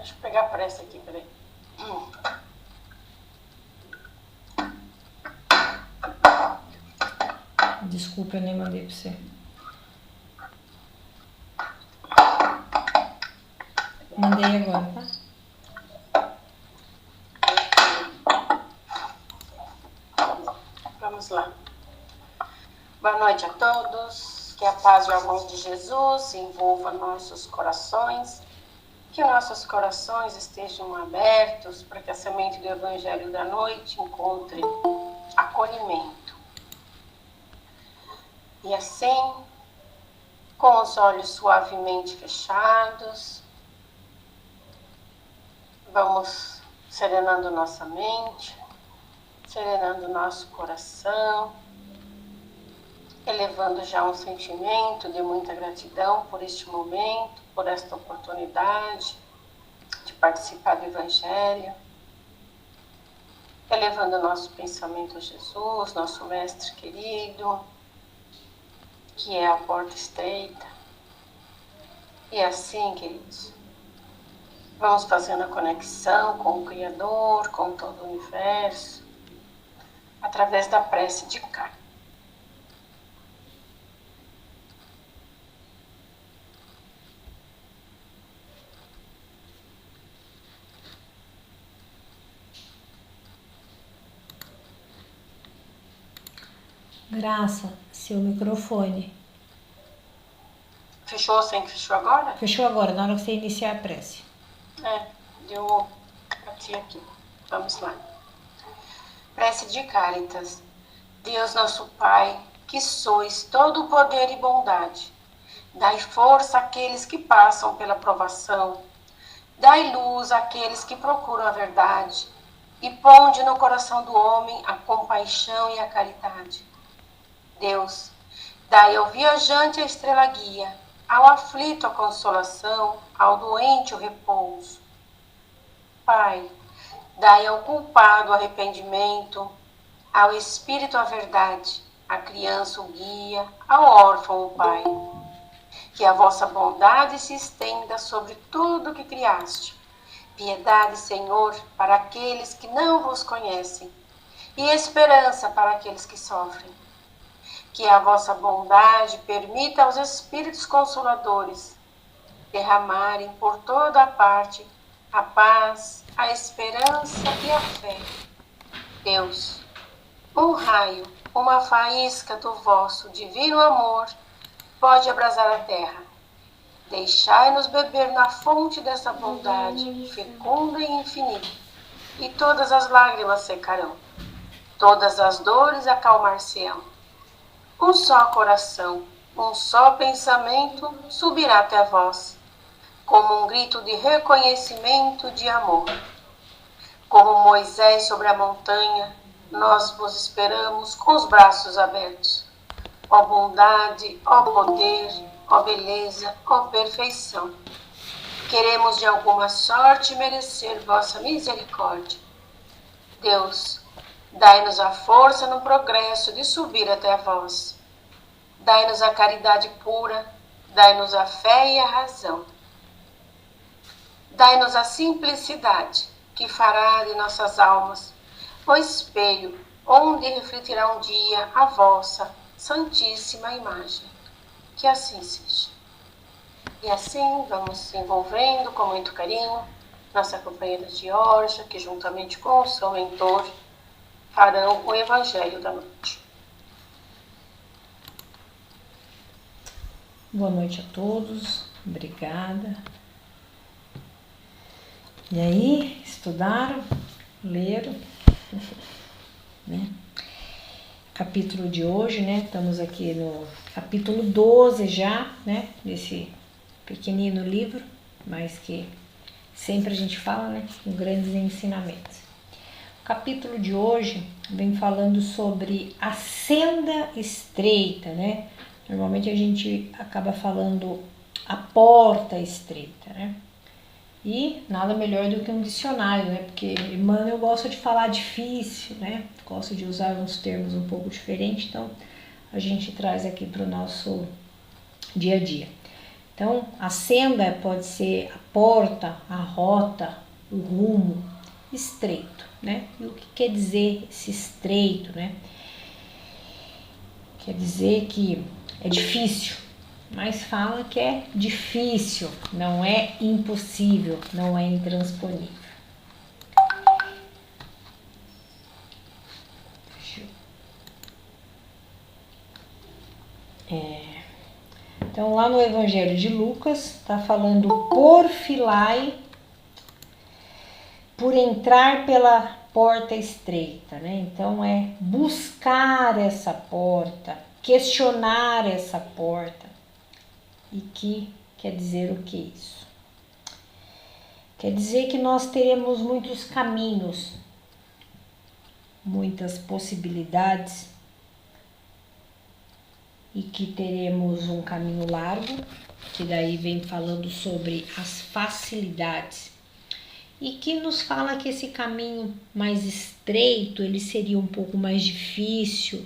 Deixa eu pegar a pressa aqui, peraí. Desculpa, eu nem mandei pra você. Mandei agora, tá? Vamos lá. Boa noite a todos. Que a paz e o amor de Jesus envolva nossos corações. Que nossos corações estejam abertos para que a semente do Evangelho da noite encontre acolhimento. E assim, com os olhos suavemente fechados, vamos serenando nossa mente, serenando nosso coração, elevando já um sentimento de muita gratidão por este momento, por esta oportunidade de participar do Evangelho, elevando nosso pensamento a Jesus, nosso Mestre querido, que é a porta estreita. E assim, queridos, vamos fazendo a conexão com o Criador, com todo o universo, através da prece de cá. Graça, seu microfone. Fechou sem que fechou agora? Fechou agora, na hora que você iniciar a prece. Deu bati aqui. Vamos lá. Prece de Cáritas. Deus nosso Pai, que sois todo o poder e bondade, dai força àqueles que passam pela provação, dai luz àqueles que procuram a verdade, e ponde no coração do homem a compaixão e a caridade. Deus, dai ao viajante a estrela guia, ao aflito a consolação, ao doente o repouso. Pai, dai ao culpado o arrependimento, ao espírito a verdade, à criança o guia, ao órfão o pai. Que a vossa bondade se estenda sobre tudo o que criaste. Piedade, Senhor, para aqueles que não vos conhecem, e esperança para aqueles que sofrem. Que a vossa bondade permita aos Espíritos Consoladores derramarem por toda a parte a paz, a esperança e a fé. Deus, um raio, uma faísca do vosso divino amor pode abrasar a terra. Deixai-nos beber na fonte dessa bondade fecunda e infinita, e todas as lágrimas secarão, todas as dores acalmar-se-ão. Um só coração, um só pensamento subirá até vós, como um grito de reconhecimento de amor. Como Moisés sobre a montanha, nós vos esperamos com os braços abertos. Ó bondade, ó poder, ó beleza, ó perfeição. Queremos de alguma sorte merecer vossa misericórdia. Deus, dai-nos a força no progresso de subir até vós. Dai-nos a caridade pura, dai-nos a fé e a razão. Dai-nos a simplicidade, que fará de nossas almas o espelho onde refletirá um dia a vossa santíssima imagem. Que assim seja. E assim vamos se envolvendo com muito carinho nossa companheira Georgia, que juntamente com o seu mentor farão o Evangelho da noite. Boa noite a todos, obrigada. E aí, estudaram, leram, né? Capítulo de hoje, né? Estamos aqui no capítulo 12 já, né? Desse pequenino livro, mas que sempre a gente fala, né? Com grandes ensinamentos. O capítulo de hoje vem falando sobre a senda estreita, né? Normalmente a gente acaba falando a porta estreita, né? E nada melhor do que um dicionário, né? Porque Emmanuel gosta de falar difícil, né? Gosta de usar uns termos um pouco diferentes, então a gente traz aqui para o nosso dia a dia. Então, a senda pode ser a porta, a rota, o rumo estreito, né? E o que quer dizer esse estreito, né? Quer dizer que é difícil, mas fala que é difícil, não é impossível, não é intransponível. Então, lá no Evangelho de Lucas, está falando porfilai, por entrar pela porta estreita, né? Então, é buscar essa porta, questionar essa porta. E que quer dizer o que isso? Quer dizer que nós teremos muitos caminhos, muitas possibilidades, e que teremos um caminho largo, que daí vem falando sobre as facilidades, e que nos fala que esse caminho mais estreito, ele seria um pouco mais difícil,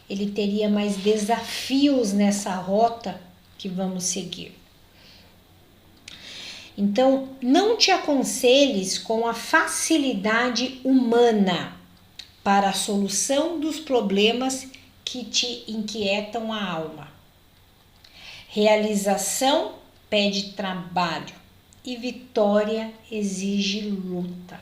ele teria mais desafios nessa rota que vamos seguir. Então, não te aconselhes com a facilidade humana para a solução dos problemas que te inquietam a alma. Realização pede trabalho e vitória exige luta.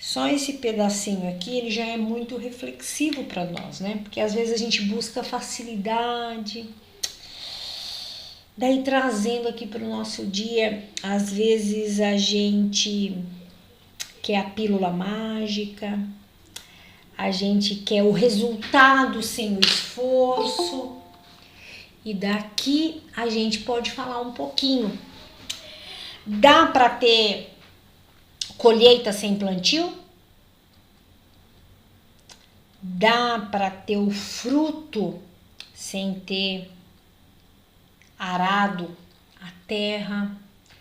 Só esse pedacinho aqui, ele já é muito reflexivo para nós, né? Porque às vezes a gente busca facilidade, daí trazendo aqui para o nosso dia, às vezes a gente quer a pílula mágica, a gente quer o resultado sem o esforço, e daqui a gente pode falar um pouquinho. Dá para ter colheita sem plantio? Dá para ter o fruto sem ter arado a terra,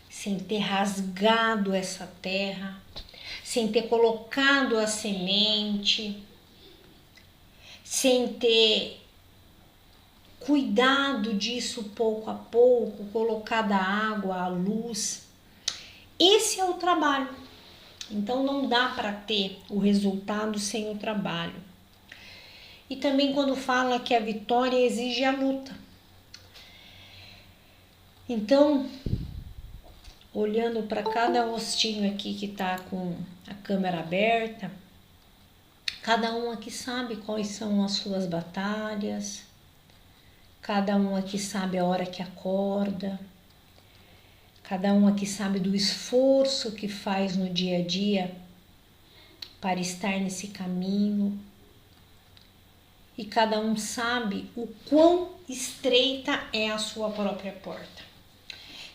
sem ter rasgado essa terra, sem ter colocado a semente, sem ter cuidado disso pouco a pouco, colocado a água, a luz. Esse é o trabalho. Então não dá para ter o resultado sem o trabalho. E também quando fala que a vitória exige a luta. Então, olhando para cada rostinho aqui que está com a câmera aberta, cada um aqui sabe quais são as suas batalhas, cada um aqui sabe a hora que acorda, cada um aqui sabe do esforço que faz no dia a dia para estar nesse caminho, e cada um sabe o quão estreita é a sua própria porta.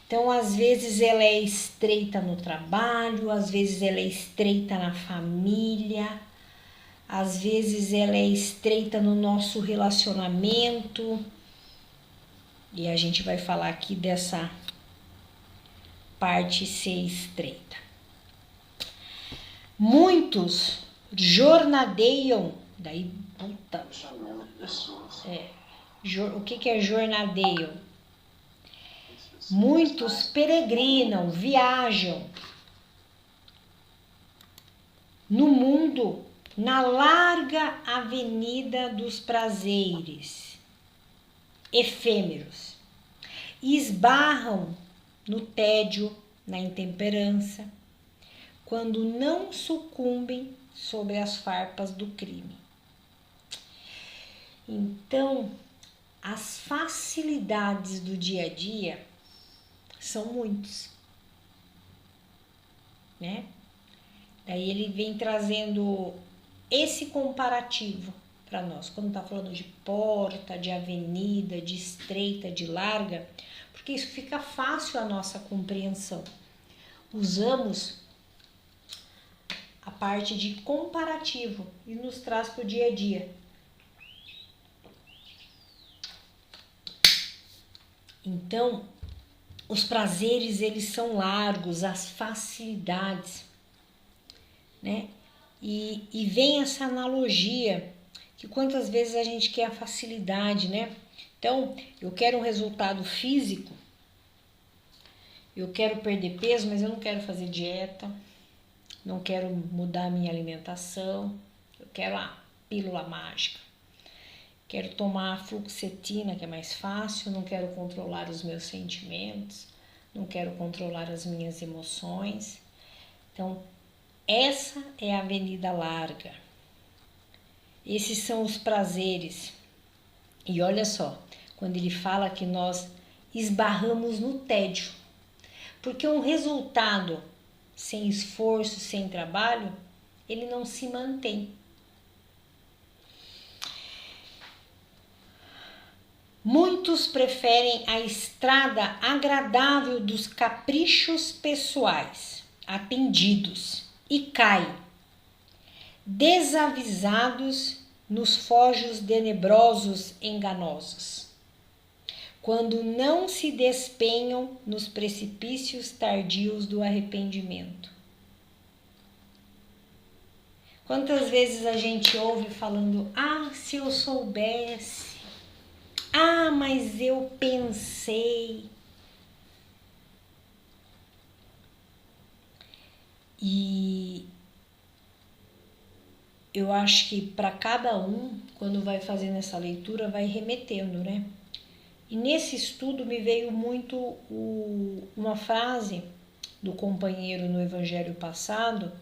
Então, às vezes ela é estreita no trabalho, às vezes ela é estreita na família, às vezes ela é estreita no nosso relacionamento. E a gente vai falar aqui dessa parte ser estreita. Muitos jornadeiam, daí, puta, o que é jornadeiam? Muitos peregrinam, viajam no mundo na larga avenida dos prazeres efêmeros e esbarram no tédio, na intemperança, quando não sucumbem sob as farpas do crime. Então, as facilidades do dia a dia são muitos, né? Daí ele vem trazendo esse comparativo para nós, quando está falando de porta, de avenida, de estreita, de larga, porque isso fica fácil a nossa compreensão. Usamos a parte de comparativo e nos traz para o dia a dia. Então, os prazeres, eles são largos, as facilidades, né? E vem essa analogia, que quantas vezes a gente quer a facilidade, né? Então, eu quero um resultado físico, eu quero perder peso, mas eu não quero fazer dieta, não quero mudar a minha alimentação, eu quero a pílula mágica. Quero tomar fluoxetina, que é mais fácil, não quero controlar os meus sentimentos, não quero controlar as minhas emoções. Então, essa é a avenida larga. Esses são os prazeres. E olha só, quando ele fala que nós esbarramos no tédio, porque um resultado sem esforço, sem trabalho, ele não se mantém. Muitos preferem a estrada agradável dos caprichos pessoais, atendidos, e caem, desavisados nos fojos tenebrosos enganosos, quando não se despenham nos precipícios tardios do arrependimento. Quantas vezes a gente ouve falando, se eu soubesse, mas eu pensei. E eu acho que para cada um, quando vai fazendo essa leitura, vai remetendo, né? E nesse estudo me veio muito uma frase do companheiro no evangelho passado,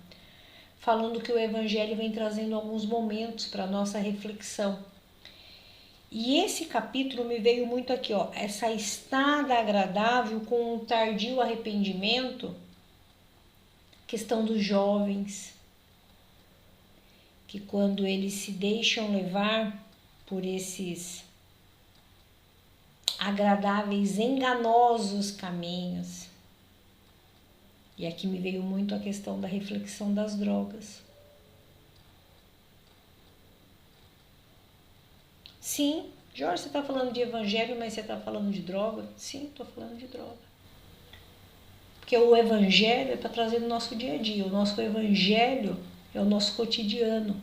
falando que o evangelho vem trazendo alguns momentos para nossa reflexão. E esse capítulo me veio muito aqui, essa estrada agradável com um tardio arrependimento, questão dos jovens, que quando eles se deixam levar por esses agradáveis, enganosos caminhos. E aqui me veio muito a questão da reflexão das drogas. Sim, Jorge, você está falando de evangelho, mas você está falando de droga? Sim, estou falando de droga. Porque o evangelho é para trazer no nosso dia a dia. O nosso evangelho é o nosso cotidiano.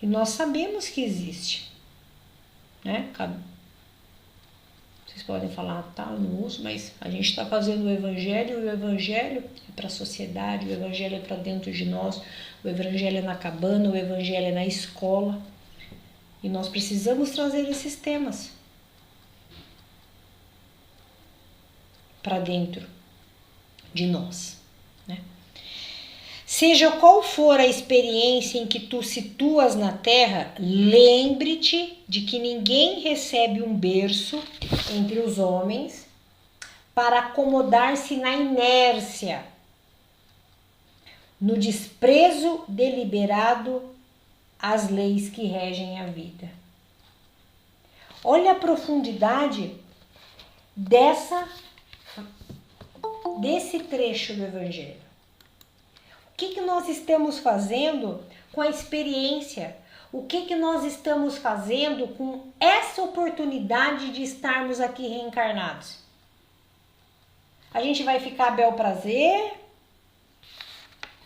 E nós sabemos que existe. Né? Vocês podem falar, eu não uso, mas a gente está fazendo o evangelho, e o evangelho é para a sociedade, o evangelho é para dentro de nós, o evangelho é na cabana, o evangelho é na escola. E nós precisamos trazer esses temas para dentro de nós, né? Seja qual for a experiência em que tu situas na terra, lembre-te de que ninguém recebe um berço entre os homens para acomodar-se na inércia, no desprezo deliberado às leis que regem a vida. Olha a profundidade desse trecho do Evangelho. O que nós estamos fazendo com a experiência? O que nós estamos fazendo com essa oportunidade de estarmos aqui reencarnados? A gente vai ficar a bel prazer,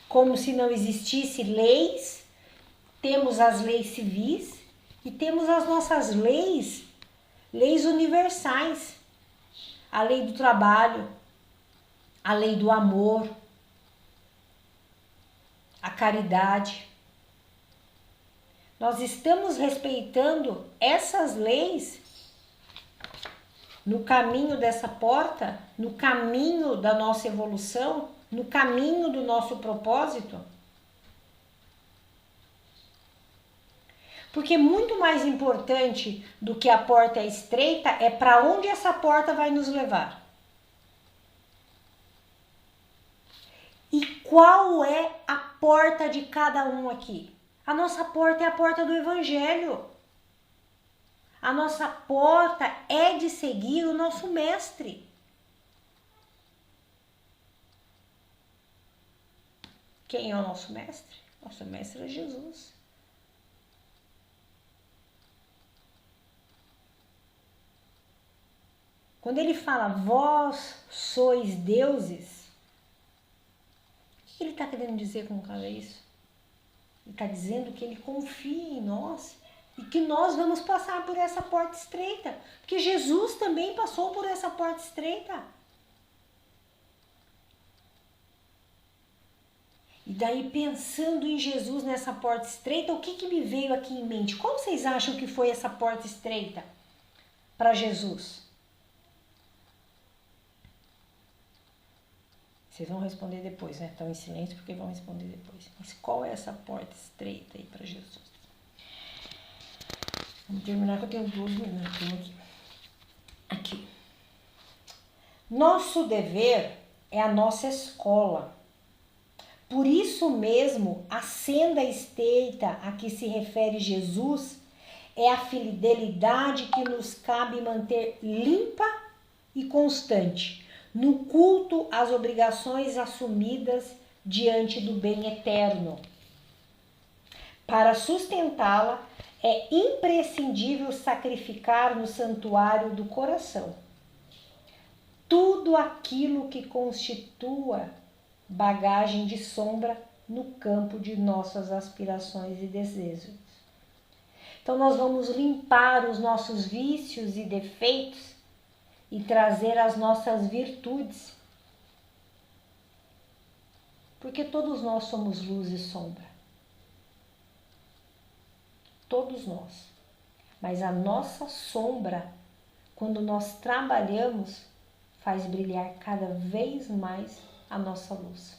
como se não existisse leis. Temos as leis civis e temos as nossas leis universais. A lei do trabalho, a lei do amor, a caridade. Nós estamos respeitando essas leis no caminho dessa porta, no caminho da nossa evolução, no caminho do nosso propósito? Porque muito mais importante do que a porta é estreita é para onde essa porta vai nos levar. E qual é a porta de cada um aqui? A nossa porta é a porta do Evangelho. A nossa porta é de seguir o nosso mestre. Quem é o nosso mestre? Nosso mestre é Jesus. Quando ele fala, vós sois deuses, o que ele está querendo dizer com isso? Ele está dizendo que ele confia em nós E que nós vamos passar por essa porta estreita. Porque Jesus também passou por essa porta estreita. E daí, pensando em Jesus nessa porta estreita, o que me veio aqui em mente? Qual vocês acham que foi essa porta estreita para Jesus? Vocês vão responder depois, né? Estão em silêncio porque vão responder depois. Mas qual é essa porta estreita aí para Jesus? Vamos terminar que eu tenho 2 minutos aqui. Aqui. Nosso dever é a nossa escola. Por isso mesmo, a senda estreita a que se refere Jesus é a fidelidade que nos cabe manter limpa e constante no culto às obrigações assumidas diante do bem eterno. Para sustentá-la, é imprescindível sacrificar no santuário do coração tudo aquilo que constitua bagagem de sombra no campo de nossas aspirações e desejos. Então nós vamos limpar os nossos vícios e defeitos e trazer as nossas virtudes. Porque todos nós somos luz e sombra. Todos nós. Mas a nossa sombra, quando nós trabalhamos, faz brilhar cada vez mais a nossa luz.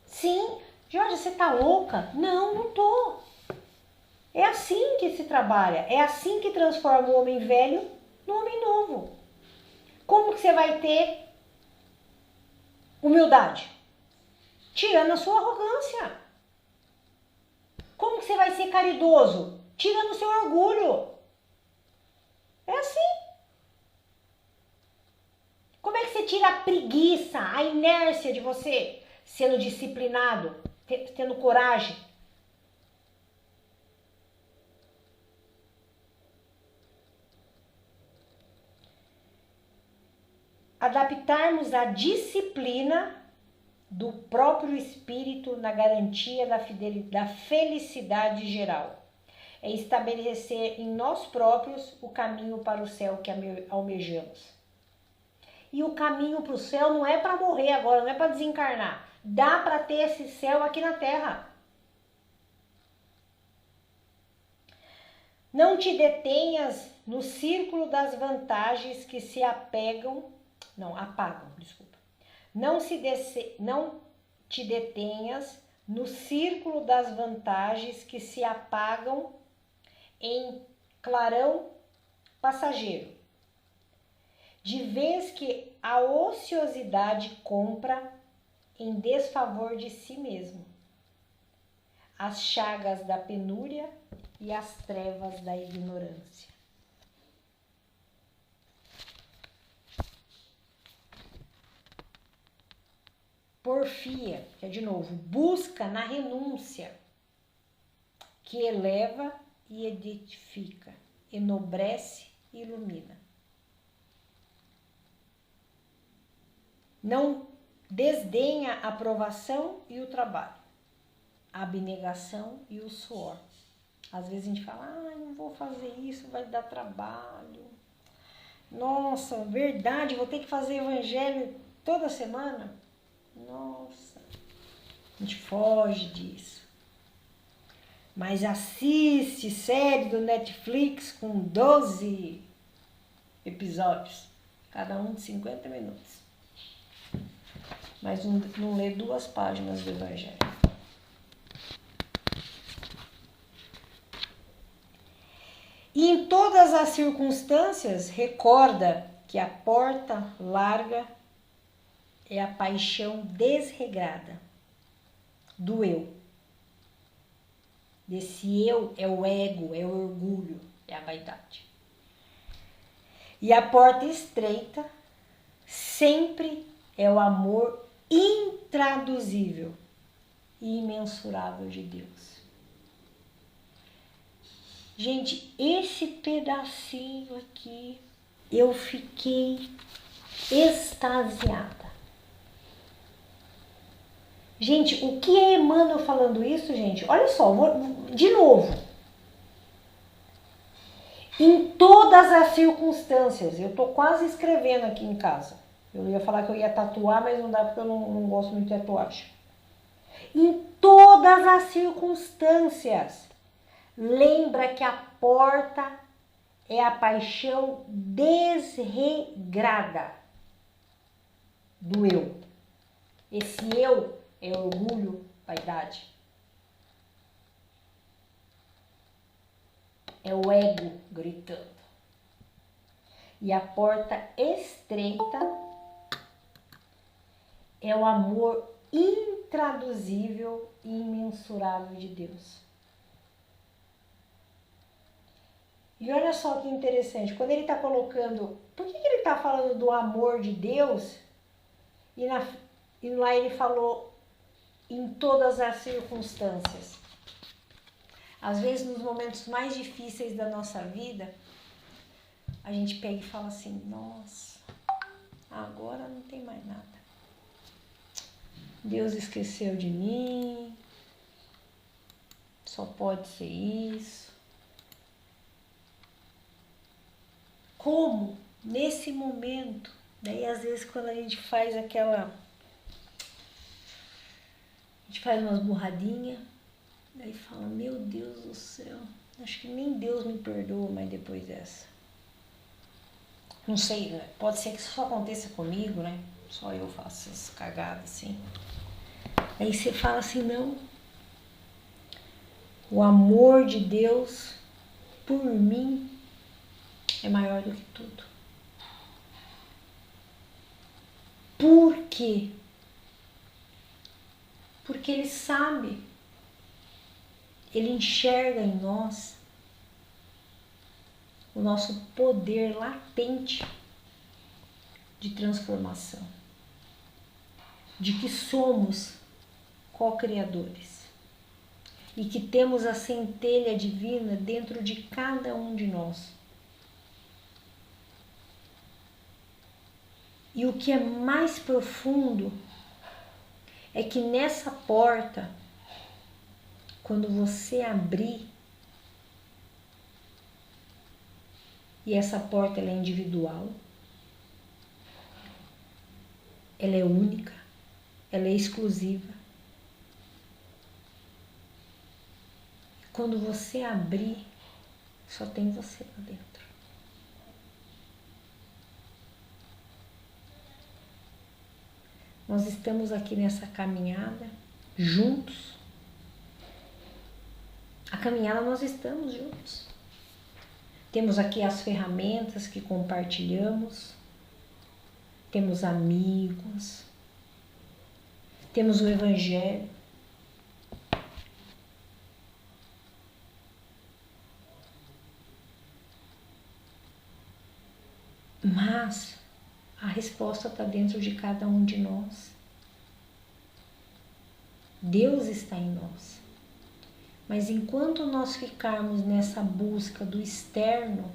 Sim, Jorge, você tá louca? Não, não tô. É assim que se trabalha. É assim que transforma o homem velho no homem novo. Como que você vai ter humildade? Tirando a sua arrogância. Como que você vai ser caridoso? Tirando o seu orgulho. É assim. Como é que você tira a preguiça, a inércia de você? Sendo disciplinado, tendo coragem. Adaptarmos a disciplina do próprio espírito na garantia da felicidade geral. É estabelecer em nós próprios o caminho para o céu que almejamos. E o caminho para o céu não é para morrer agora, não é para desencarnar. Dá para ter esse céu aqui na Terra. Não te detenhas no círculo das vantagens que se apagam. Não te detenhas no círculo das vantagens que se apagam em clarão passageiro. De vez que a ociosidade compra em desfavor de si mesmo as chagas da penúria e as trevas da ignorância. Porfia, que é de novo, busca na renúncia, que eleva e edifica, enobrece e ilumina. Não desdenha a aprovação e o trabalho, a abnegação e o suor. Às vezes a gente fala, não vou fazer isso, vai dar trabalho. Nossa, verdade, vou ter que fazer evangelho toda semana? Nossa, a gente foge disso. Mas assiste série do Netflix com 12 episódios, cada um de 50 minutos. Mas não lê 2 páginas do evangelho. E em todas as circunstâncias, recorda que a porta larga é a paixão desregrada do eu. Desse eu é o ego, é o orgulho, é a vaidade. E a porta estreita sempre é o amor intraduzível e imensurável de Deus. Gente, esse pedacinho aqui, eu fiquei extasiada. Gente, o que é Emmanuel falando isso, gente? Olha só, de novo. Em todas as circunstâncias. Eu tô quase escrevendo aqui em casa. Eu ia falar que eu ia tatuar, mas não dá porque eu não gosto muito de tatuagem. Em todas as circunstâncias. Lembra que a porta é a paixão desregrada do eu. Esse eu é orgulho, vaidade. É o ego gritando. E a porta estreita é o amor intraduzível e imensurável de Deus. E olha só que interessante, quando ele está colocando... Por que ele está falando do amor de Deus? E lá ele falou em todas as circunstâncias. Às vezes, nos momentos mais difíceis da nossa vida, a gente pega e fala assim, nossa, agora não tem mais nada. Deus esqueceu de mim, só pode ser isso. Como, nesse momento, daí às vezes quando a gente faz aquela... A gente faz umas burradinhas, daí fala, meu Deus do céu, acho que nem Deus me perdoa mais depois dessa. Não sei, né? Pode ser que isso só aconteça comigo, né? Só eu faço essas cagadas assim. Aí você fala assim, não. O amor de Deus por mim é maior do que tudo. Por quê? Porque Ele sabe, Ele enxerga em nós o nosso poder latente de transformação, de que somos co-criadores e que temos a centelha divina dentro de cada um de nós. E o que é mais profundo é que nessa porta, quando você abrir, e essa porta ela é individual, ela é única, ela é exclusiva. Quando você abrir, só tem você lá dentro. Nós estamos aqui nessa caminhada juntos. A caminhada nós estamos juntos. Temos aqui as ferramentas que compartilhamos. Temos amigos. Temos o Evangelho. Mas a resposta está dentro de cada um de nós. Deus está em nós. Mas enquanto nós ficarmos nessa busca do externo,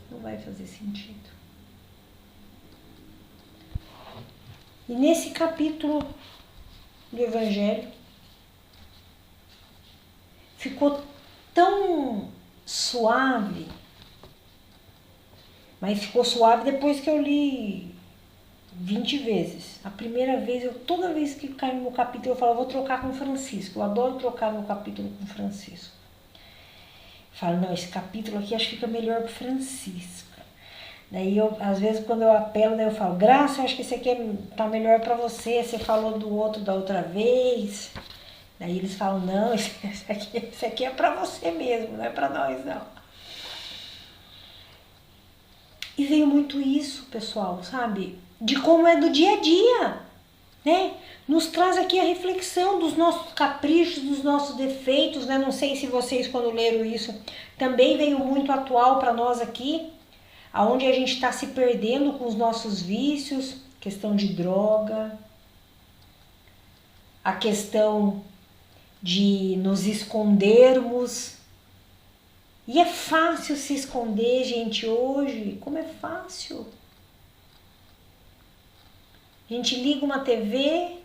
não vai fazer sentido. E nesse capítulo do Evangelho, ficou tão suave, mas ficou suave depois que eu li 20 vezes. A primeira vez, toda vez que cai no capítulo, eu falo, eu vou trocar com o Francisco. Eu adoro trocar meu capítulo com o Francisco. Eu falo, não, esse capítulo aqui acho que fica melhor pro Francisco. Daí, às vezes, quando eu apelo, daí eu falo, Graça, eu acho que esse aqui tá melhor pra você. Você falou do outro da outra vez. Daí eles falam, não, esse aqui é pra você mesmo, não é pra nós, não. E veio muito isso, pessoal, sabe? De como é do dia a dia, né? Nos traz aqui a reflexão dos nossos caprichos, dos nossos defeitos, né? Não sei se vocês, quando leram isso, também veio muito atual para nós aqui, aonde a gente está se perdendo com os nossos vícios, questão de droga, a questão de nos escondermos. E é fácil se esconder, gente, hoje. Como é fácil. A gente liga uma TV,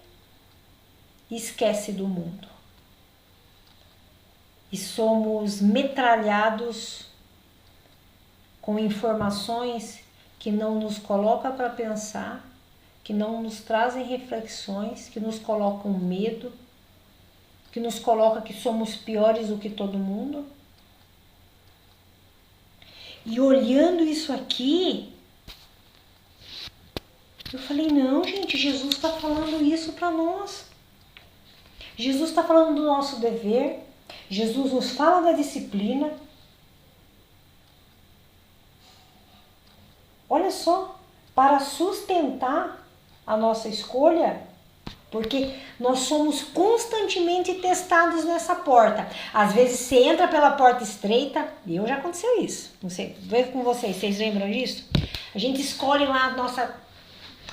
e esquece do mundo. E somos metralhados com informações que não nos colocam para pensar, que não nos trazem reflexões, que nos colocam medo, que nos colocam que somos piores do que todo mundo. E olhando isso aqui, eu falei, não, gente, Jesus está falando isso para nós. Jesus está falando do nosso dever. Jesus nos fala da disciplina. Olha só, para sustentar a nossa escolha, porque nós somos constantemente testados nessa porta. Às vezes você entra pela porta estreita, e eu já aconteceu isso. Não sei, vejo com vocês lembram disso? A gente escolhe lá a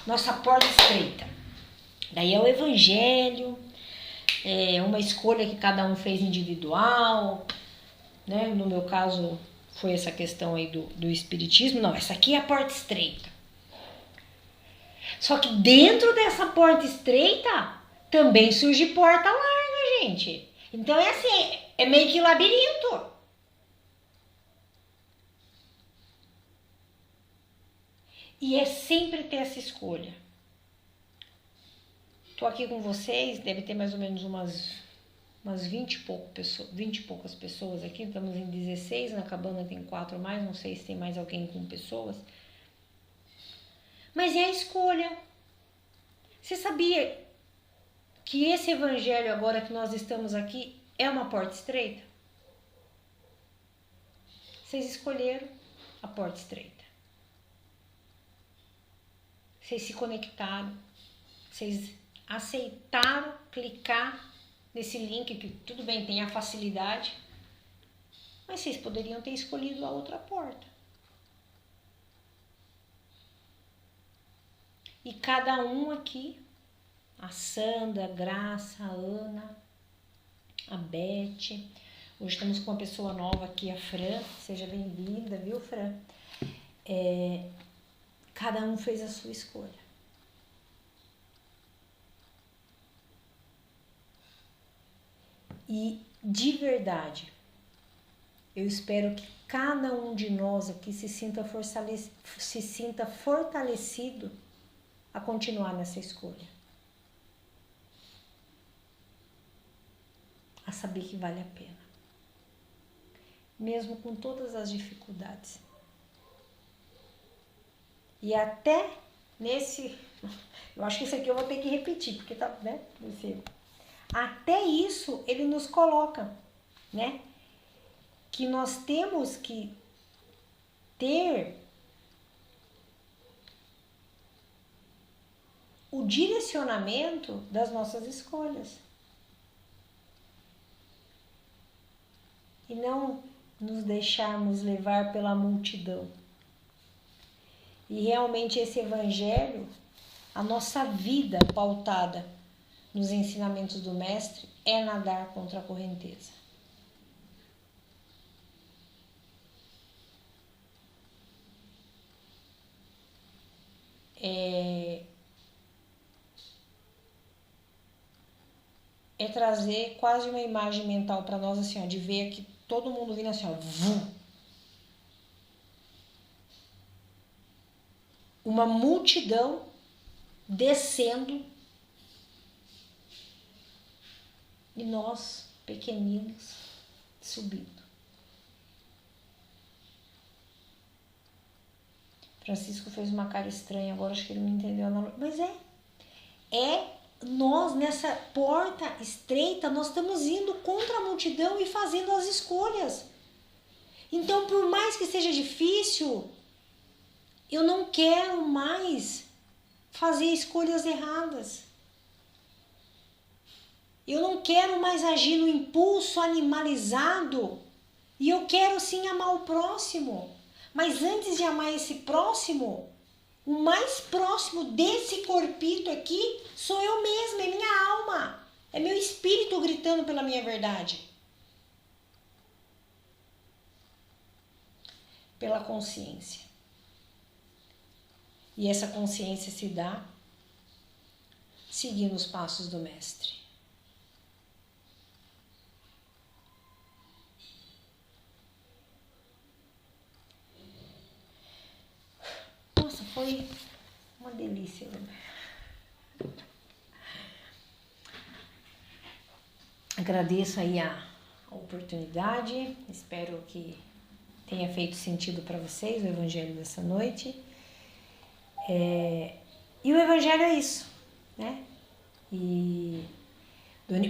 nossa porta estreita. Daí é o evangelho, é uma escolha que cada um fez individual, né? No meu caso foi essa questão aí do espiritismo. Não, essa aqui é a porta estreita. Só que dentro dessa porta estreita também surge porta larga, gente. Então é assim, é meio que labirinto. E é sempre ter essa escolha. Tô aqui com vocês, deve ter mais ou menos umas 20 e poucas pessoas aqui. Estamos em 16, na cabana tem 4 mais, não sei se tem mais alguém com pessoas. Mas é a escolha. Você sabia que esse evangelho agora que nós estamos aqui é uma porta estreita? Vocês escolheram a porta estreita. Vocês se conectaram. Vocês aceitaram clicar nesse link, que tudo bem, tem a facilidade, mas vocês poderiam ter escolhido a outra porta. E cada um aqui, a Sandra, a Graça, a Ana, a Beth, hoje estamos com uma pessoa nova aqui, a Fran, seja bem-vinda, viu, Fran? Cada um fez a sua escolha. E de verdade, eu espero que cada um de nós aqui se sinta fortalecido a continuar nessa escolha. A saber que vale a pena. Mesmo com todas as dificuldades. E até nesse... Eu acho que isso aqui eu vou ter que repetir, porque tá, né? Até isso ele nos coloca, né? Que nós temos que ter o direcionamento das nossas escolhas. E não nos deixarmos levar pela multidão. E realmente esse evangelho, a nossa vida pautada nos ensinamentos do mestre, é nadar contra a correnteza. É trazer quase uma imagem mental para nós, assim, ó, de ver aqui todo mundo vindo assim, ó, vum. Uma multidão descendo e nós, pequeninos, subindo. Francisco fez uma cara estranha agora, acho que ele não entendeu. Mas nós nessa porta estreita, nós estamos indo contra a multidão e fazendo as escolhas. Então, por mais que seja difícil, eu não quero mais fazer escolhas erradas. Eu não quero mais agir no impulso animalizado. E eu quero sim amar o próximo. Mas antes de amar esse próximo, o mais próximo desse corpito aqui sou eu mesma, é minha alma. É meu espírito gritando pela minha verdade. Pela consciência. E essa consciência se dá seguindo os passos do mestre. foi uma delícia. Agradeço aí a oportunidade, espero que tenha feito sentido para vocês o evangelho dessa noite. E o evangelho é isso, né? E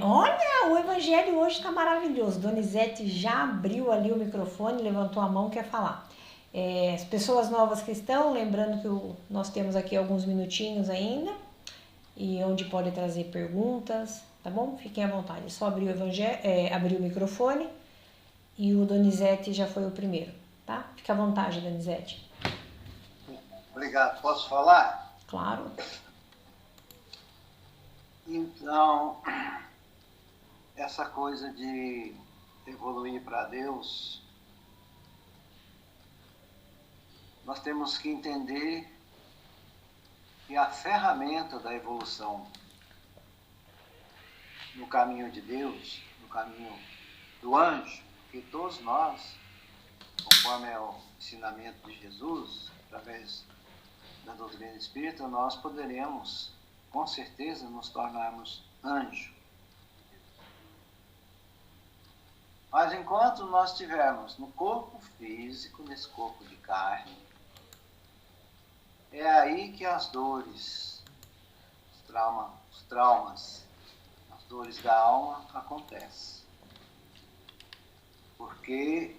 olha, o evangelho hoje está maravilhoso. Donizete já abriu ali o microfone, levantou a mão, quer falar. As pessoas novas que estão, lembrando que nós temos aqui alguns minutinhos ainda, e onde pode trazer perguntas, tá bom? Fiquem à vontade. É só abrir o abrir o microfone, e o Donizete já foi o primeiro, tá? Fique à vontade, Donizete. Obrigado. Posso falar? Claro. Então, essa coisa de evoluir para Deus, nós temos que entender que a ferramenta da evolução no caminho de Deus, no caminho do anjo, que todos nós, conforme é o ensinamento de Jesus, através da doutrina espírita, nós poderemos, com certeza, nos tornarmos anjo. Mas enquanto nós estivermos no corpo físico, nesse corpo de carne, é aí que as dores, os traumas, as dores da alma acontecem. Porque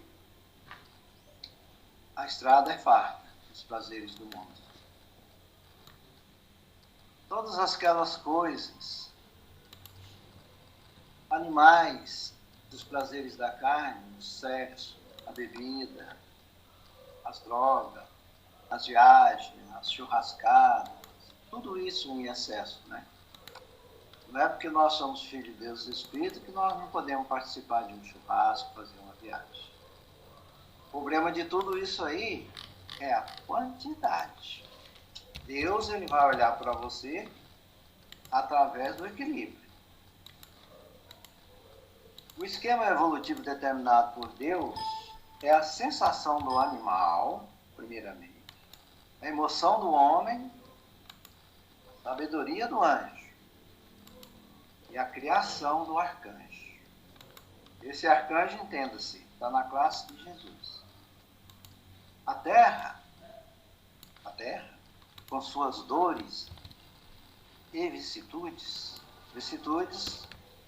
a estrada é farta dos prazeres do mundo. Todas aquelas coisas, animais, dos prazeres da carne, o sexo, a bebida, as drogas, as viagens, as churrascadas, tudo isso em excesso, né? Não é porque nós somos filhos de Deus e Espírito que nós não podemos participar de um churrasco, fazer uma viagem. O problema de tudo isso aí é a quantidade. Deus, ele vai olhar para você através do equilíbrio. O esquema evolutivo determinado por Deus é a sensação do animal, primeiramente, a emoção do homem, a sabedoria do anjo e a criação do arcanjo. Esse arcanjo, entenda-se, está na classe de Jesus. A terra, com suas dores e vicissitudes,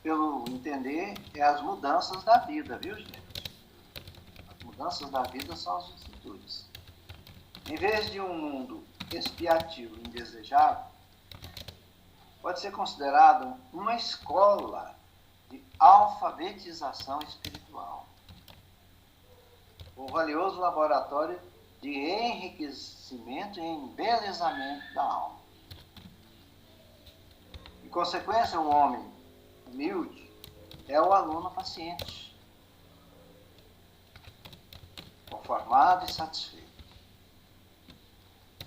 pelo entender, é as mudanças da vida, viu, gente? As mudanças da vida são as vicissitudes. Em vez de um mundo expiativo e indesejável, pode ser considerado uma escola de alfabetização espiritual, um valioso laboratório de enriquecimento e embelezamento da alma. Em consequência, um homem humilde é o aluno paciente, conformado e satisfeito,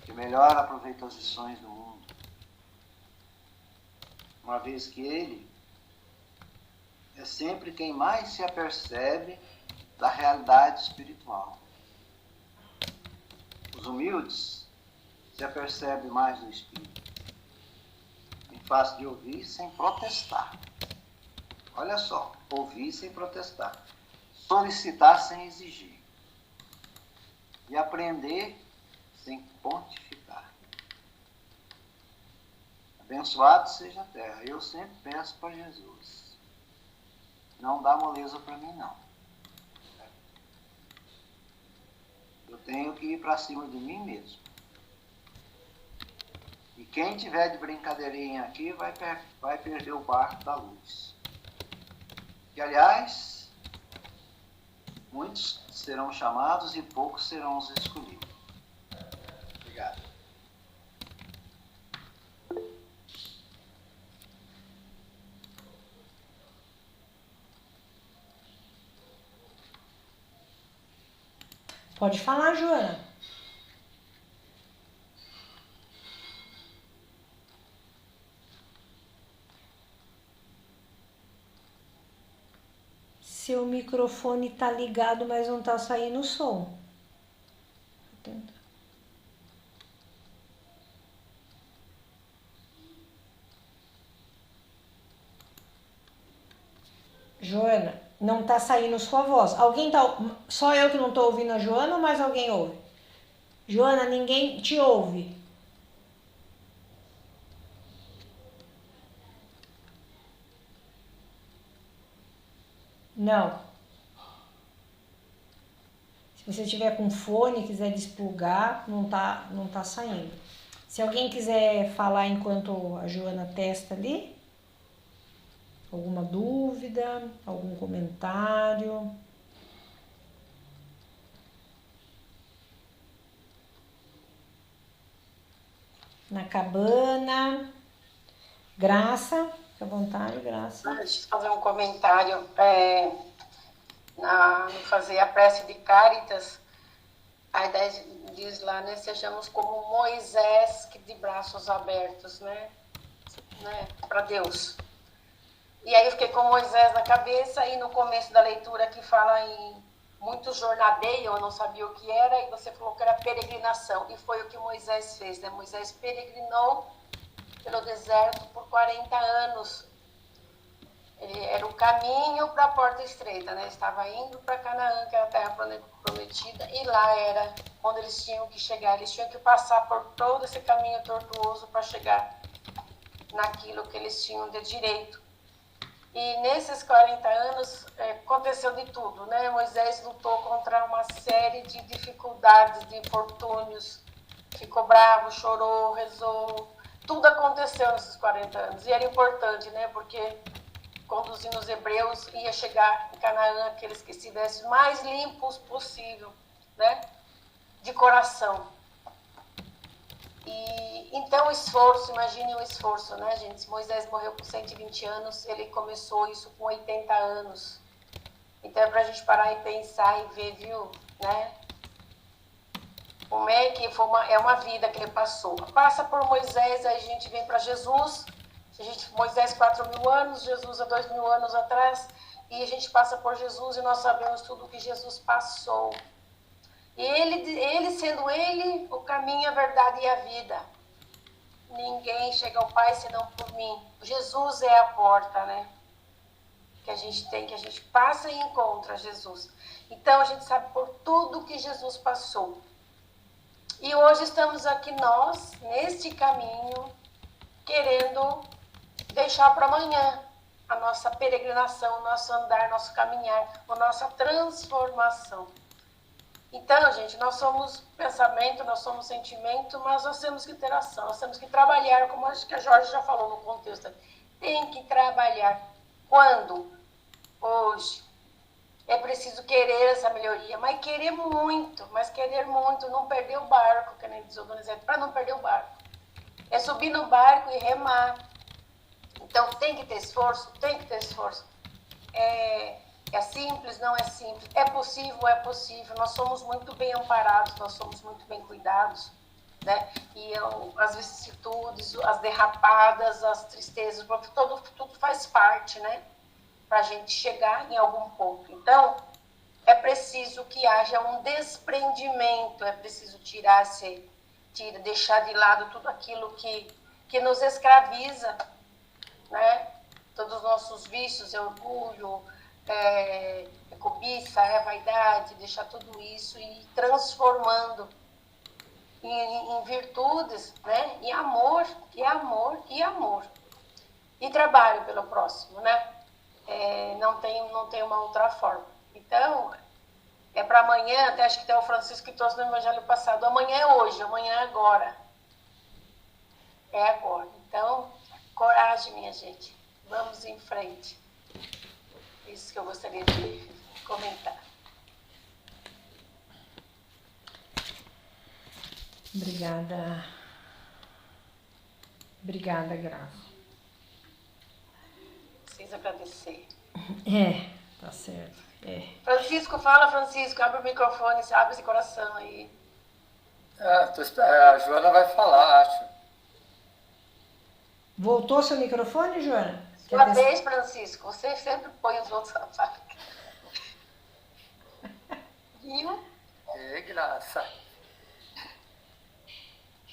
que melhor aproveita as lições do mundo, uma vez que ele é sempre quem mais se apercebe da realidade espiritual. Os humildes se apercebem mais do espírito, em face de ouvir sem protestar. Olha só, ouvir sem protestar, solicitar sem exigir e aprender sem pontificar. Abençoado seja a terra. Eu sempre peço para Jesus, não dá moleza para mim não. Eu tenho que ir para cima de mim mesmo. E quem tiver de brincadeirinha aqui vai perder o barco da luz. Que, aliás, muitos serão chamados e poucos serão os escolhidos. Obrigado. Pode falar, Joana. Seu microfone tá ligado, mas não tá saindo o som. Vou tentar. Não tá saindo sua voz. Alguém tá... Só eu que não tô ouvindo a Joana ou mais alguém ouve? Joana, ninguém te ouve. Não. Se você tiver com fone e quiser desplugar, não tá saindo. Se alguém quiser falar enquanto a Joana testa ali, alguma dúvida, algum comentário. Na cabana. Graça, fica à vontade, Graça. Deixa eu fazer um comentário. No fazer a prece de Cáritas, a ideia diz lá, né? Sejamos como Moisés, que de braços abertos, né? Para Deus. E aí eu fiquei com Moisés na cabeça, e no começo da leitura que fala em muitos jornadeiam, eu não sabia o que era, e você falou que era peregrinação. E foi o que Moisés fez, né? Moisés peregrinou pelo deserto por 40 anos. Ele era o caminho para a porta estreita, né? Estava indo para Canaã, que era a terra prometida, e lá era onde eles tinham que chegar. Eles tinham que passar por todo esse caminho tortuoso para chegar naquilo que eles tinham de direito. E nesses 40 anos aconteceu de tudo, né? Moisés lutou contra uma série de dificuldades, de infortúnios, ficou bravo, chorou, rezou. Tudo aconteceu nesses 40 anos. E era importante, né? Porque conduzindo os hebreus ia chegar em Canaã, aqueles que estivessem mais limpos possível, né? De coração. E então o esforço, imagine o esforço, né, gente? Moisés morreu com 120 anos, ele começou isso com 80 anos. Então é pra gente parar e pensar e ver, viu, né? Como é que é uma vida que ele passou. Passa por Moisés, aí a gente vem para Jesus. Moisés 4.000 anos, Jesus há 2.000 anos atrás. E a gente passa por Jesus e nós sabemos tudo o que Jesus passou. E ele sendo ele, o caminho, a verdade e a vida. Ninguém chega ao Pai senão por mim. Jesus é a porta, né? Que a gente passa e encontra Jesus. Então a gente sabe por tudo que Jesus passou. E hoje estamos aqui nós, neste caminho, querendo deixar para amanhã a nossa peregrinação, o nosso andar, nosso caminhar, a nossa transformação. Então, gente, nós somos pensamento, nós somos sentimento, mas nós temos que ter ação, nós temos que trabalhar, como acho que a Jorge já falou no contexto. Tem que trabalhar. Quando? Hoje. É preciso querer essa melhoria, mas querer muito, não perder o barco, que nem diz o Donizete, para não perder o barco. É subir no barco e remar. Então, tem que ter esforço, tem que ter esforço. É simples, não é simples. É possível, é possível. Nós somos muito bem amparados, nós somos muito bem cuidados, né? E as vicissitudes, as derrapadas, as tristezas, tudo faz parte, né? Para a gente chegar em algum ponto. Então, é preciso que haja um desprendimento, é preciso deixar de lado tudo aquilo que nos escraviza, né? Todos os nossos vícios, orgulho, cobiça, vaidade, deixar tudo isso e ir transformando em virtudes, né? E amor, e amor, e amor. E trabalho pelo próximo, né? Não tem uma outra forma. Então, é para amanhã, até acho que tem o Francisco que trouxe no evangelho passado. Amanhã é hoje, amanhã é agora. É agora. Então, coragem, minha gente. Vamos em frente. Isso que eu gostaria de comentar. Obrigada. Obrigada, Graça. Preciso agradecer. Tá certo. Francisco, fala, Francisco. Abre o microfone, abre esse coração aí. A Joana vai falar, acho. Voltou seu microfone, Joana? Sua vez, Francisco. Você sempre põe os outros na fábrica. Viu? Graça.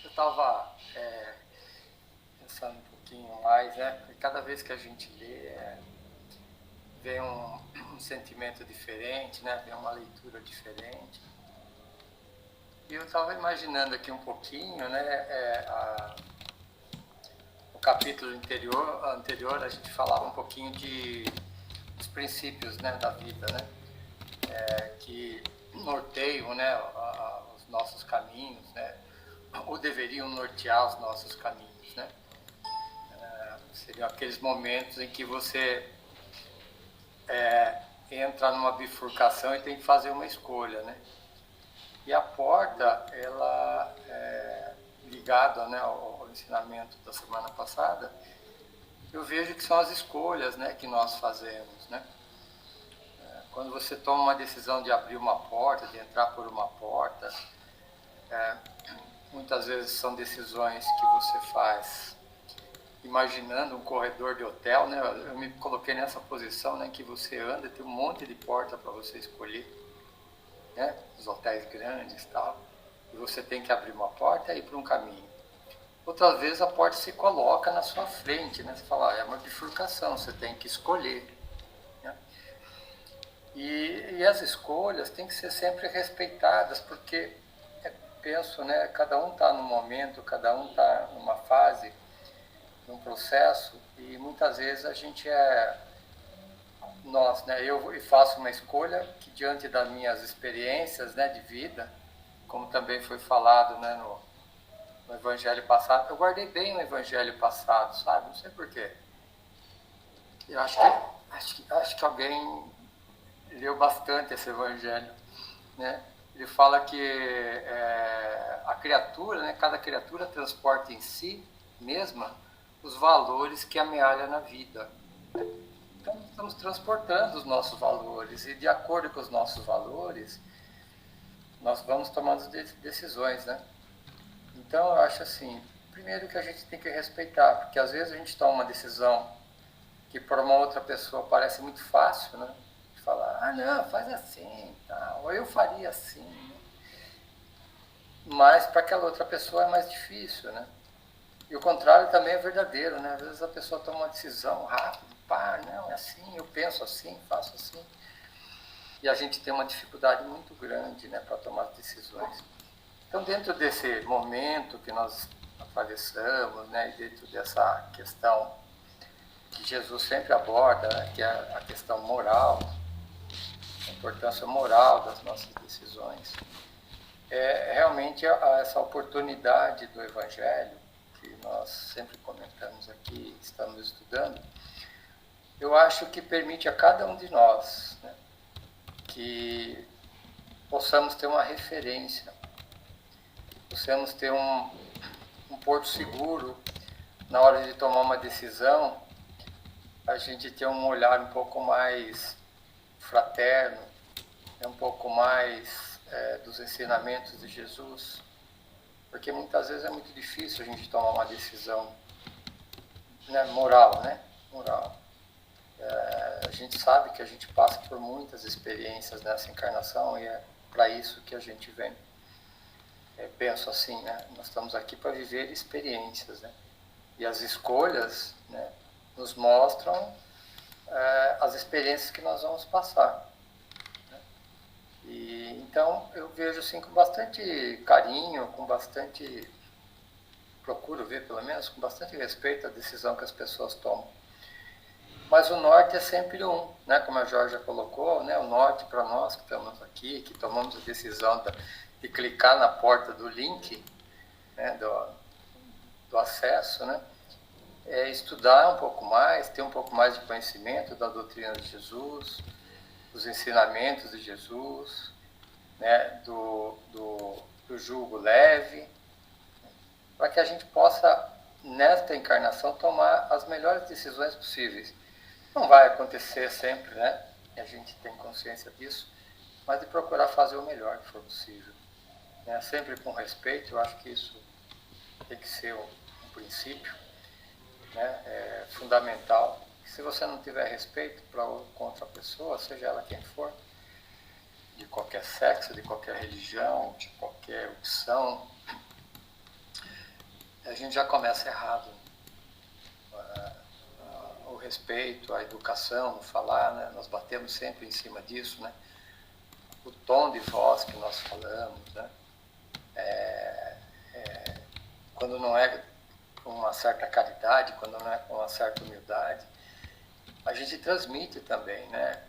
Eu estava pensando um pouquinho mais, né? Porque cada vez que a gente lê, vem um sentimento diferente, né? Vem uma leitura diferente. E eu estava imaginando aqui um pouquinho, né? No capítulo anterior a gente falava um pouquinho dos princípios, né, da vida, né? Que norteiam, né, os nossos caminhos, né? Ou deveriam nortear os nossos caminhos, né? Seriam aqueles momentos em que você entra numa bifurcação e tem que fazer uma escolha, né? E a porta, ela ligada, né, ao ensinamento da semana passada, eu vejo que são as escolhas, né, que nós fazemos, né? Quando você toma uma decisão de abrir uma porta, de entrar por uma porta, muitas vezes são decisões que você faz imaginando um corredor de hotel, né? Eu me coloquei nessa posição, né, que você anda, tem um monte de porta para você escolher, né? Os hotéis grandes e tal. E você tem que abrir uma porta e ir para um caminho. Outras vezes a porta se coloca na sua frente, né? Você fala, é uma bifurcação, você tem que escolher, né? E as escolhas têm que ser sempre respeitadas, porque penso, né? Cada um está num momento, cada um está numa fase, num processo, e muitas vezes a gente nós, né, eu faço uma escolha que diante das minhas experiências, né, de vida, como também foi falado, né, no evangelho passado, eu guardei bem o evangelho passado, sabe? Não sei porquê. Eu acho que alguém leu bastante esse evangelho, né? Ele fala que a criatura, né, cada criatura transporta em si mesma os valores que amealha na vida. Então, estamos transportando os nossos valores e, de acordo com os nossos valores, nós vamos tomando decisões, né? Então, eu acho assim, primeiro que a gente tem que respeitar, porque às vezes a gente toma uma decisão que para uma outra pessoa parece muito fácil, né? De falar, ah, não, faz assim, tá, ou eu faria assim, né? Mas para aquela outra pessoa é mais difícil, né? E o contrário também é verdadeiro, né? Às vezes a pessoa toma uma decisão rápida, pá, não, é assim, eu penso assim, faço assim. E a gente tem uma dificuldade muito grande, né, para tomar decisões. Então, dentro desse momento que nós atravessamos, né, e dentro dessa questão que Jesus sempre aborda, né, que é a questão moral, a importância moral das nossas decisões, realmente essa oportunidade do Evangelho, que nós sempre comentamos aqui, estamos estudando, eu acho que permite a cada um de nós, né, que possamos ter uma referência, possamos ter um porto seguro na hora de tomar uma decisão, a gente ter um olhar um pouco mais fraterno, um pouco mais dos ensinamentos de Jesus, porque muitas vezes é muito difícil a gente tomar uma decisão, né, moral, né? Moral. A gente sabe que a gente passa por muitas experiências nessa encarnação e é para isso que a gente vem. Penso assim, né? Nós estamos aqui para viver experiências, né? E as escolhas, né, nos mostram as experiências que nós vamos passar, né? E então eu vejo assim com bastante carinho, com bastante, procuro ver pelo menos, com bastante respeito a decisão que as pessoas tomam. Mas o norte é sempre um, né? Como a Jorge colocou, né? O norte para nós que estamos aqui, que tomamos a decisão de clicar na porta do link, né? do acesso, né? É estudar um pouco mais, ter um pouco mais de conhecimento da doutrina de Jesus, dos ensinamentos de Jesus, né? do jugo leve, para que a gente possa, nesta encarnação, tomar as melhores decisões possíveis. Não vai acontecer sempre, né? A gente tem consciência disso, mas de procurar fazer o melhor que for possível, né? Sempre com respeito, eu acho que isso tem que ser um princípio, né? É fundamental. Se você não tiver respeito para outra pessoa, seja ela quem for, de qualquer sexo, de qualquer religião, de qualquer opção, a gente já começa errado. O respeito, a educação, no falar, né? Nós batemos sempre em cima disso, né? O tom de voz que nós falamos, né? Quando não é com uma certa caridade, quando não é com uma certa humildade, a gente transmite também, né?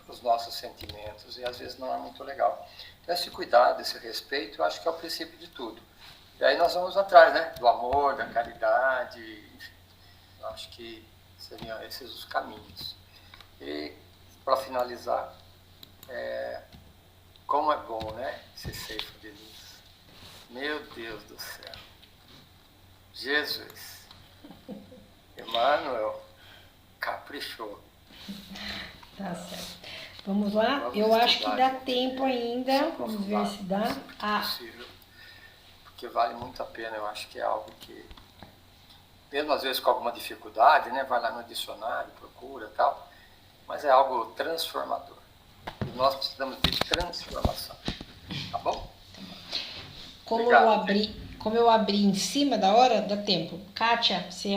Os nossos sentimentos e às vezes não é muito legal. Então esse cuidado, esse respeito, eu acho que é o princípio de tudo. E aí nós vamos atrás, né? Do amor, da caridade, enfim. Eu acho que seriam esses os caminhos. E para finalizar, como é bom, né? Esse ceifo de luz. Meu Deus do céu. Jesus. Emmanuel caprichou. Tá certo. Vamos lá? Vamos Eu acho que estudar, dá gente. tempo ainda. Vamos ver se dá. Sempre que possível. Porque vale muito a pena. Eu acho que é algo que, mesmo às vezes com alguma dificuldade, né? Vai lá no dicionário, procura e tal. Mas é algo transformador. E nós precisamos de transformação. Tá bom? Como Obrigado, eu abri em cima da hora, dá tempo. Kátia, você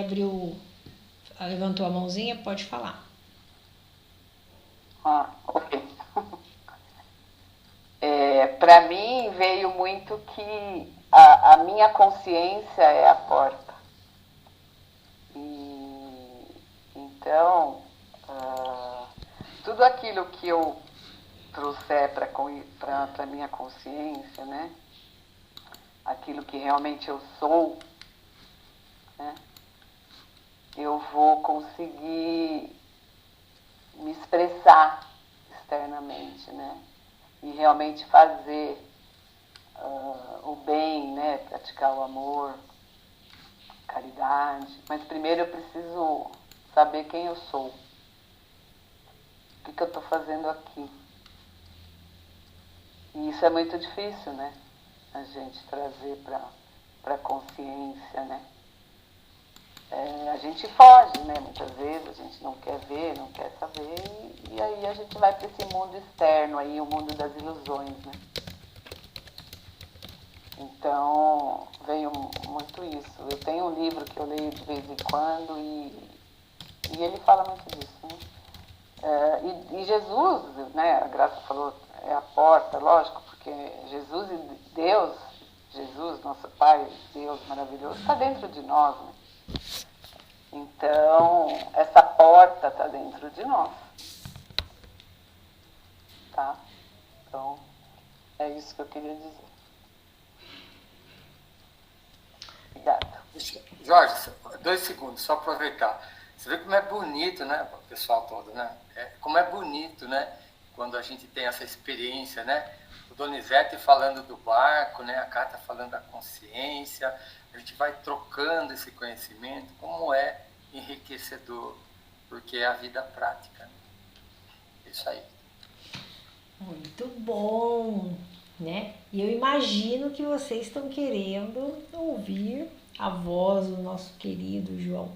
levantou a mãozinha, pode falar. Ok. Para mim veio muito que a minha consciência é a porta. E então, tudo aquilo que eu trouxer para minha consciência, né? Aquilo que realmente eu sou, né? Eu vou conseguir me expressar externamente, né? E realmente fazer o bem, né? Praticar o amor, caridade. Mas primeiro eu preciso saber quem eu sou. O que eu estou fazendo aqui. E isso é muito difícil, né? A gente trazer para a consciência, né? A gente foge, né? Muitas vezes a gente não quer ver, não quer saber, e aí a gente vai para esse mundo externo aí, o mundo das ilusões, né? Então, veio muito isso. Eu tenho um livro que eu leio de vez em quando e ele fala muito disso, né? E Jesus, né? A Graça falou, é a porta, lógico, porque Jesus e Deus, Jesus, nosso Pai, Deus maravilhoso, está dentro de nós, né? Então, essa porta está dentro de nós. Tá? Então, é isso que eu queria dizer. Obrigada. Jorge, 2 segundos, só aproveitar. Você vê como é bonito, né, o pessoal todo, né? Como é bonito, né, quando a gente tem essa experiência, né? O Donizete falando do barco, né? A Cátia falando da consciência. A gente vai trocando esse conhecimento, como é enriquecedor, porque é a vida prática. É isso aí. Muito bom, né? E eu imagino que vocês estão querendo ouvir a voz do nosso querido João.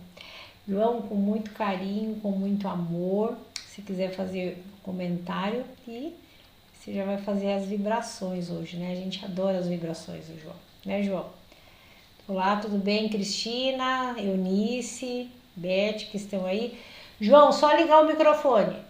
João, com muito carinho, com muito amor, se quiser fazer comentário, e você já vai fazer as vibrações hoje, né? A gente adora as vibrações do João, né, João? Olá, tudo bem, Cristina, Eunice, Beth, que estão aí. João, só ligar o microfone.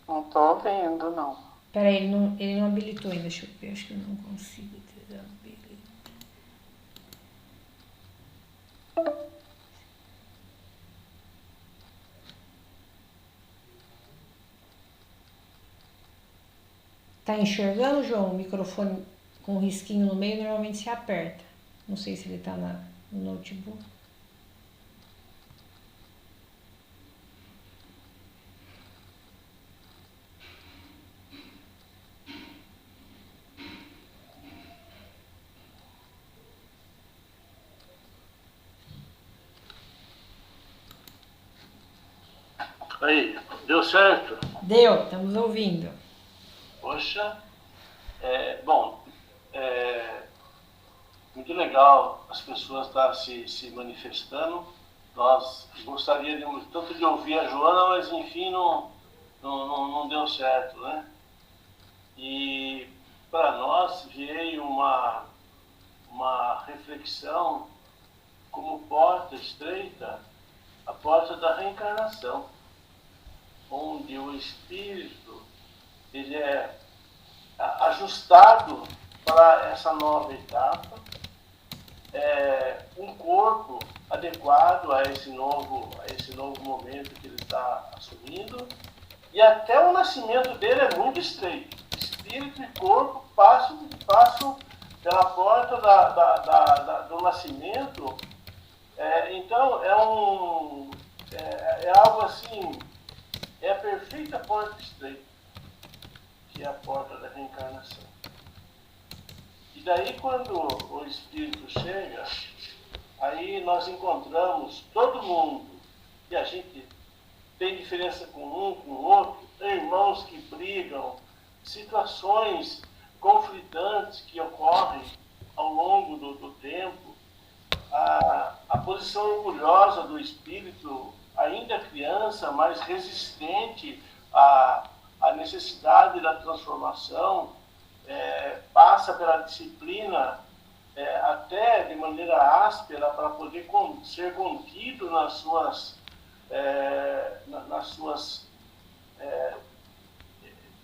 Não estou ouvindo, não. Peraí, ele não habilitou ainda, deixa eu ver, acho que eu não consigo desabilitar. Tá enxergando, João? O microfone com um risquinho no meio normalmente se aperta. Não sei se ele tá no notebook. Aí, deu certo? Deu, estamos ouvindo. Poxa, muito legal as pessoas estar se manifestando Nós gostaríamos tanto de ouvir a Joana, mas enfim não deu certo, né? E para nós veio uma reflexão como porta estreita, a porta da reencarnação, onde o espírito ele é ajustado para essa nova etapa, um corpo adequado a esse novo momento que ele está assumindo, e até o nascimento dele é muito estreito. Espírito e corpo passam pela porta do nascimento. Então é algo assim, é a perfeita porta estreita, que é a porta da reencarnação. E daí quando o Espírito chega, aí nós encontramos todo mundo, e a gente tem diferença com um, com o outro, irmãos que brigam, situações conflitantes que ocorrem ao longo do tempo, a posição orgulhosa do espírito, ainda criança, mas resistente à necessidade da transformação, passa pela disciplina até de maneira áspera para poder ser contido nas suas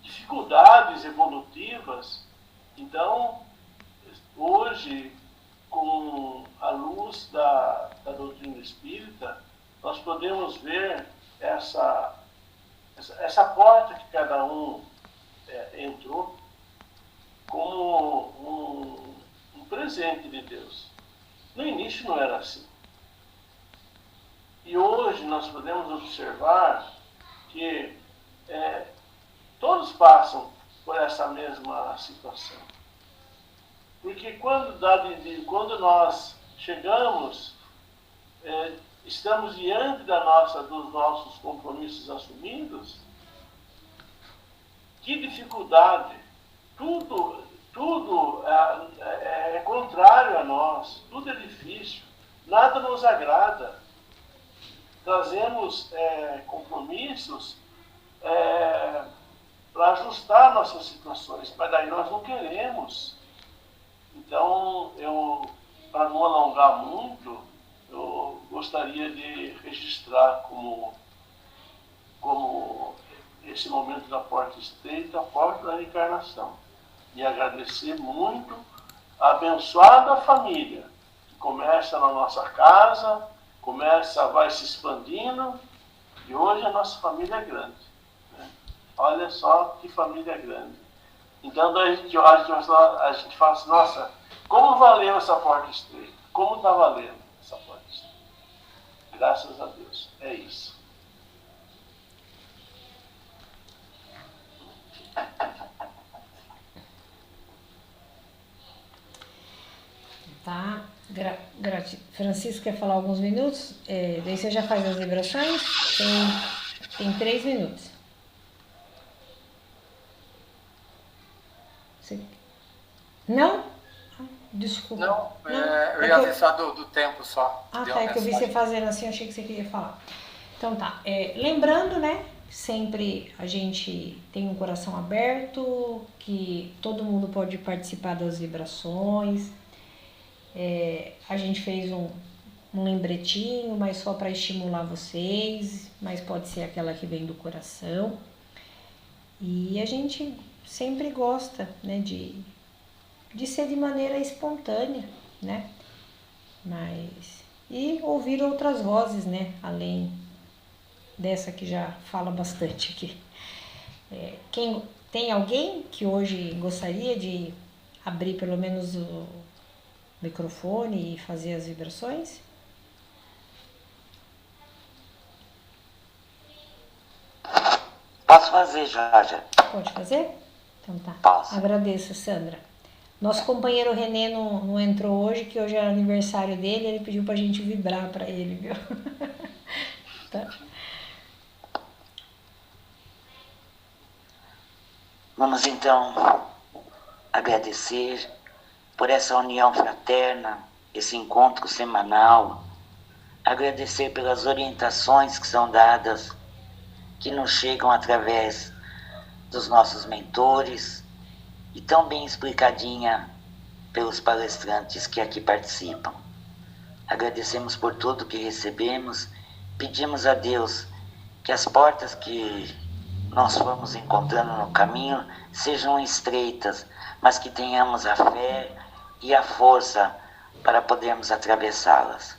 dificuldades evolutivas. Então, hoje, com a luz da doutrina espírita, nós podemos ver essa porta que cada um entrou como um presente de Deus. No início não era assim. E hoje nós podemos observar que todos passam por essa mesma situação. Porque quando nós chegamos, estamos diante dos nossos compromissos assumidos, que dificuldade! Tudo é contrário a nós, tudo é difícil, nada nos agrada. Trazemos compromissos para ajustar nossas situações, mas daí nós não queremos. Então, para não alongar muito, eu gostaria de registrar como esse momento da porta estreita, a porta da reencarnação. E agradecer muito a abençoada família, que começa na nossa casa, vai se expandindo, e hoje a nossa família é grande. Né? Olha só que família grande. Então a gente fala assim, nossa, como valeu essa porta estreita? Como está valendo essa porta estreita? Graças a Deus. É isso. Tá? Francisco quer falar alguns minutos? Daí você já faz as vibrações? Tem 3 minutos. Não? Desculpa. Não, eu ia avisar do tempo só. Tá, é que eu vi você fazendo assim, achei que você queria falar. Então tá, lembrando, né, sempre a gente tem um coração aberto, que todo mundo pode participar das vibrações. A gente fez um lembretinho, mas só para estimular vocês, mas pode ser aquela que vem do coração. E a gente sempre gosta, né, de ser de maneira espontânea, né? E ouvir outras vozes, né? Além dessa que já fala bastante aqui. Tem alguém que hoje gostaria de abrir pelo menos o microfone e fazer as vibrações? Posso fazer, Jorge? Pode fazer? Então tá. Posso. Agradeço, Sandra. Nosso companheiro Renê não entrou hoje, que hoje é aniversário dele, ele pediu pra gente vibrar pra ele, viu? Tá. Vamos então agradecer por essa união fraterna, esse encontro semanal, agradecer pelas orientações que são dadas, que nos chegam através dos nossos mentores e tão bem explicadinha pelos palestrantes que aqui participam. Agradecemos por tudo que recebemos, pedimos a Deus que as portas que nós formos encontrando no caminho sejam estreitas, mas que tenhamos a fé e a força para podermos atravessá-las.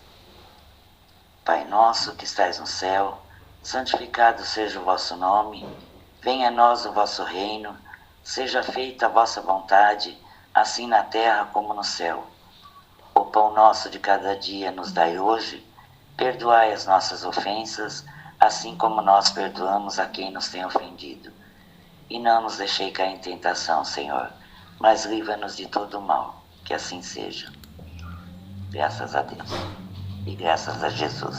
Pai nosso que estais no céu, santificado seja o vosso nome, venha a nós o vosso reino, seja feita a vossa vontade, assim na terra como no céu. O pão nosso de cada dia nos dai hoje, perdoai as nossas ofensas, assim como nós perdoamos a quem nos tem ofendido. E não nos deixei cair em tentação, Senhor, mas livra-nos de todo o mal, que assim seja. Graças a Deus e graças a Jesus.